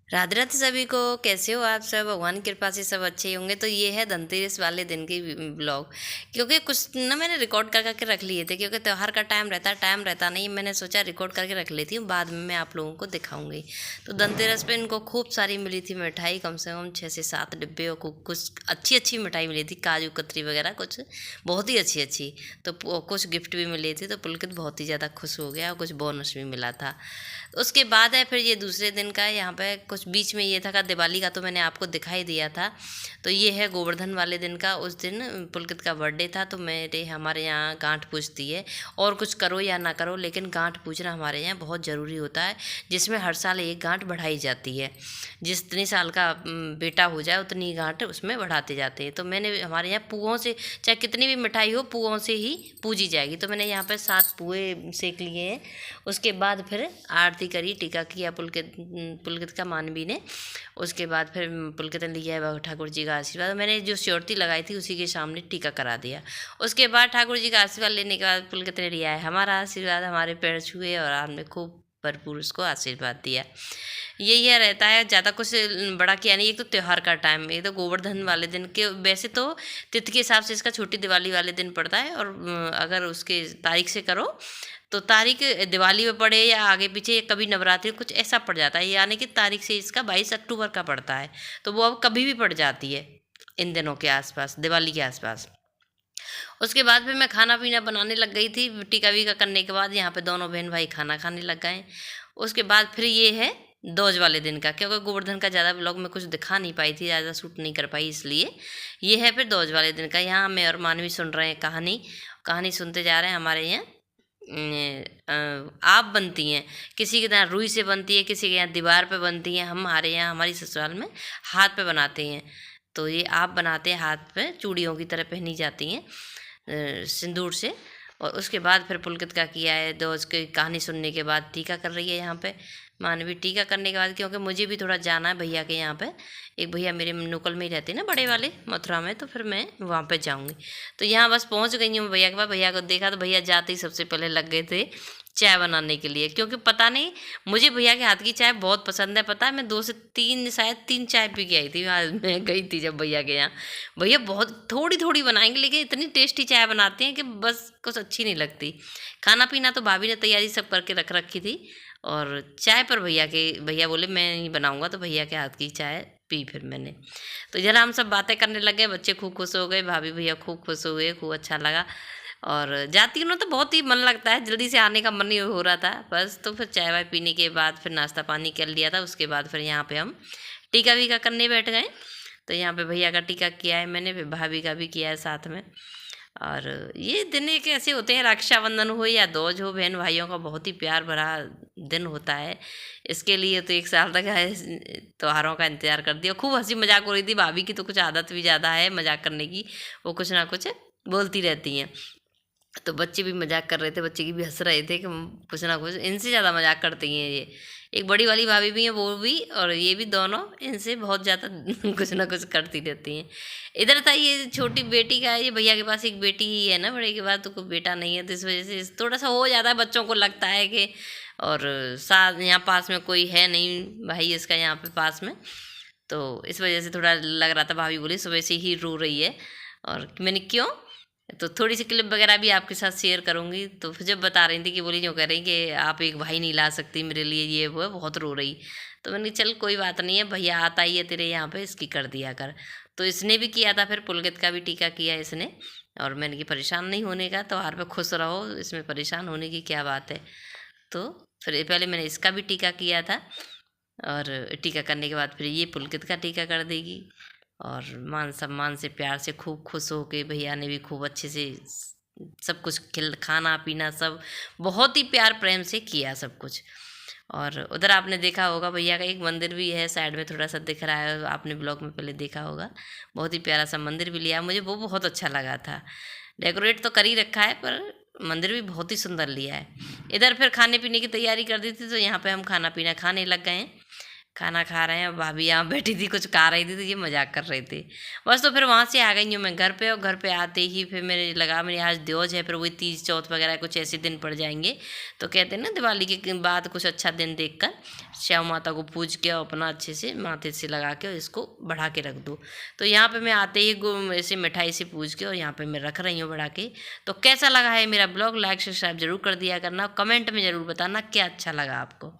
राधे राधे सभी को। कैसे हो आप सब? भगवान की कृपा से सब अच्छे ही होंगे। तो ये है धनतेरस वाले दिन की ब्लॉग। क्योंकि कुछ ना मैंने रिकॉर्ड कर करके रख लिए थे, क्योंकि त्यौहार का टाइम रहता नहीं। मैंने सोचा रिकॉर्ड करके रख लेती हूँ, बाद में मैं आप लोगों को दिखाऊंगी। तो धनतेरस पे इनको खूब सारी मिली थी मिठाई, कम से कम 6 से 7 डिब्बे। और कुछ अच्छी अच्छी मिठाई मिली थी, काजू कतरी वगैरह कुछ बहुत ही अच्छी अच्छी। तो कुछ गिफ्ट भी मिले थे, तो पुलकित बहुत ही ज़्यादा खुश हो गया और कुछ बोनस भी मिला था। उसके बाद है फिर ये दूसरे दिन का। यहाँ पे कुछ बीच में ये था का दिवाली का, तो मैंने आपको दिखाई दिया था। तो ये है गोवर्धन वाले दिन का। उस दिन पुलकित का बर्थडे था, तो मेरे हमारे यहाँ गांठ पूजती है। और कुछ करो या ना करो, लेकिन गांठ पूजना हमारे यहाँ बहुत ज़रूरी होता है, जिसमें हर साल एक गांठ बढ़ाई जाती है। जितनी साल का बेटा हो जाए उतनी गांठ उसमें बढ़ाते जाते हैं। तो मैंने हमारे यहाँ पुओं से, चाहे कितनी भी मिठाई हो, पुओं से ही पूजी जाएगी। तो मैंने यहाँ पर 7 पुए सेक लिए हैं। उसके बाद फिर आरती करी, टीका किया पुलकित पुलकित का मानवी ने। उसके बाद फिर पुलकित ने लिया है ठाकुर जी का आशीर्वाद। मैंने जो श्योरती लगाई थी उसी के सामने टीका करा दिया। उसके बाद ठाकुर जी का आशीर्वाद लेने के बाद पुलकित ने लिया है हमारा आशीर्वाद, हमारे पैर छुए और आपने खूब भरपूर उसको आशीर्वाद दिया। यही रहता है, ज़्यादा कुछ बड़ा किया नहीं। एक तो त्यौहार का टाइम, एक तो गोवर्धन वाले दिन के, वैसे तो तिथि के हिसाब से इसका छोटी दिवाली वाले दिन पड़ता है। और अगर उसके तारीख से करो तो तारीख दिवाली में पड़े या आगे पीछे, कभी नवरात्रि कुछ ऐसा पड़ जाता है, यानी कि तारीख से इसका 22 अक्टूबर का पड़ता है। तो वो अब कभी भी पड़ जाती है इन दिनों के आसपास, दिवाली के आसपास। उसके बाद फिर मैं खाना पीना बनाने लग गई थी। टीका वीका करने के बाद यहाँ पे दोनों बहन भाई खाना खाने लग गए। उसके बाद फिर ये है दोज वाले दिन का, क्योंकि गोवर्धन का ज़्यादा ब्लॉग में कुछ दिखा नहीं पाई थी, ज़्यादा शूट नहीं कर पाई, इसलिए ये है फिर दोज वाले दिन का। यहाँ मैं और मानवी सुन रहे हैं कहानी, कहानी सुनते जा रहे हैं। हमारे यहाँ आप बनती हैं, किसी के यहाँ रुई से बनती है, किसी के यहाँ दीवार पे बनती हैं। हमारे यहाँ हमारी ससुराल में हाथ पे बनाते हैं। तो ये आप बनाते हैं, हाथ पे चूड़ियों की तरह पहनी जाती हैं सिंदूर से। और उसके बाद फिर पुलकित का किया है। दोस्त की कहानी सुनने के बाद टीका कर रही है यहाँ पे मानवी। टीका करने के बाद, क्योंकि मुझे भी थोड़ा जाना है भैया के यहाँ पे, एक भैया मेरे नुकल में ही रहते हैं ना, बड़े वाले, मथुरा में, तो फिर मैं वहाँ पे जाऊँगी। तो यहाँ बस पहुँच गई हूँ भैया के पास। भैया को देखा तो भैया जाते ही सबसे पहले लग गए थे चाय बनाने के लिए, क्योंकि पता नहीं, मुझे भैया के हाथ की चाय बहुत पसंद है। पता है, मैं 2 से 3, शायद 3 चाय पी के आई थी। आज मैं गई थी जब भैया के यहाँ। भैया बहुत थोड़ी थोड़ी बनाएंगे, लेकिन इतनी टेस्टी चाय बनाते हैं कि बस कुछ अच्छी नहीं लगती। खाना पीना तो भाभी ने तैयारी सब करके रख रखी थी। और चाय पर भैया बोले मैं नहीं बनाऊंगा, तो भैया के हाथ की चाय पी फिर मैंने। तो जरा हम सब बातें करने लगे, बच्चे खूब खुश हो गए, भाभी भैया खूब खुश हो गए, खूब अच्छा लगा। और जाती हूँ ना तो बहुत ही मन लगता है, जल्दी से आने का मन नहीं हो रहा था बस। तो फिर चाय वाय पीने के बाद फिर नाश्ता पानी कर लिया था। उसके बाद फिर यहाँ पे हम टीका वीका करने बैठ गए। तो यहाँ पे भैया का टीका किया है मैंने, फिर भाभी का भी किया है साथ में। और ये दिन एक ऐसे होते हैं, रक्षाबंधन हो या दोज हो, बहन भाइयों का बहुत ही प्यार भरा दिन होता है। इसके लिए तो एक साल तक है त्योहारों का इंतजार कर दिया। खूब हंसी मजाक हो रही थी। भाभी की तो कुछ आदत भी ज़्यादा है मजाक करने की, वो कुछ ना कुछ बोलती रहती हैं। तो बच्चे भी मजाक कर रहे थे, बच्चे की भी हंस रहे थे कि कुछ ना कुछ इनसे ज़्यादा मजाक करती हैं ये। एक बड़ी वाली भाभी भी हैं, वो भी और ये भी, दोनों इनसे बहुत ज़्यादा कुछ ना कुछ करती रहती हैं। इधर था ये छोटी बेटी का है, ये भैया के पास एक बेटी ही है ना, बड़े के बाद तो कोई बेटा नहीं है, तो इस वजह से थोड़ा सा हो जाता है, बच्चों को लगता है कि। और साथ यहाँ पास में कोई है नहीं भाई इसका, यहाँ पे पास में, तो इस वजह से थोड़ा लग रहा था। भाभी बोली सुबह से ही रो रही है। और मैंने क्यों, तो थोड़ी सी क्लिप वगैरह भी आपके साथ शेयर करूँगी। तो फिर जब बता रही थी कि बोली, जो कह रही कि आप एक भाई नहीं ला सकती मेरे लिए, ये वो है, बहुत रो रही। तो मैंने कहा, चल कोई बात नहीं है, भैया आता ही है तेरे यहाँ पे, इसकी कर दिया कर। तो इसने भी किया था, फिर पुलकित का भी टीका किया इसने। और मैंने कि परेशान नहीं होने का, त्योहार पे खुश रहो, इसमें परेशान होने की क्या बात है। तो फिर पहले मैंने इसका भी टीका किया था। और टीका करने के बाद फिर ये पुलकित का टीका कर देगी। और मान सम्मान से, प्यार से, खूब खुश हो के भैया ने भी खूब अच्छे से सब कुछ खिल, खाना पीना सब बहुत ही प्यार प्रेम से किया सब कुछ। और उधर आपने देखा होगा भैया का एक मंदिर भी है, साइड में थोड़ा सा दिख रहा है, आपने ब्लॉग में पहले देखा होगा। बहुत ही प्यारा सा मंदिर भी लिया, मुझे वो बहुत अच्छा लगा था। डेकोरेट तो कर ही रखा है, पर मंदिर भी बहुत ही सुंदर लिया है। इधर फिर खाने पीने की तैयारी कर दी थी, तो यहाँ पे हम खाना पीना खाने लग गए हैं। खाना खा रहे हैं। भाभी यहाँ बैठी थी, कुछ खा रही थी, तो ये मजाक कर रहे थे बस। तो फिर वहाँ से आ गई हूँ मैं घर पे, और घर पे आते ही फिर मेरे लगा मेरी आज द्योज है, फिर वही तीज चौथ वगैरह कुछ ऐसे दिन पड़ जाएंगे। तो कहते हैं ना, दिवाली के बाद कुछ अच्छा दिन देख कर श्याम माता को पूज के और अपना अच्छे से माथे से लगा के और इसको बढ़ा के रख दो। तो यहाँ पे मैं आते ही ऐसे मिठाई से पूज के और यहाँ पे मैं रख रही हूँ बढ़ा के। तो कैसा लगा है मेरा ब्लॉग, लाइक सब्सक्राइब जरूर कर दिया करना, कमेंट में ज़रूर बताना क्या अच्छा लगा आपको।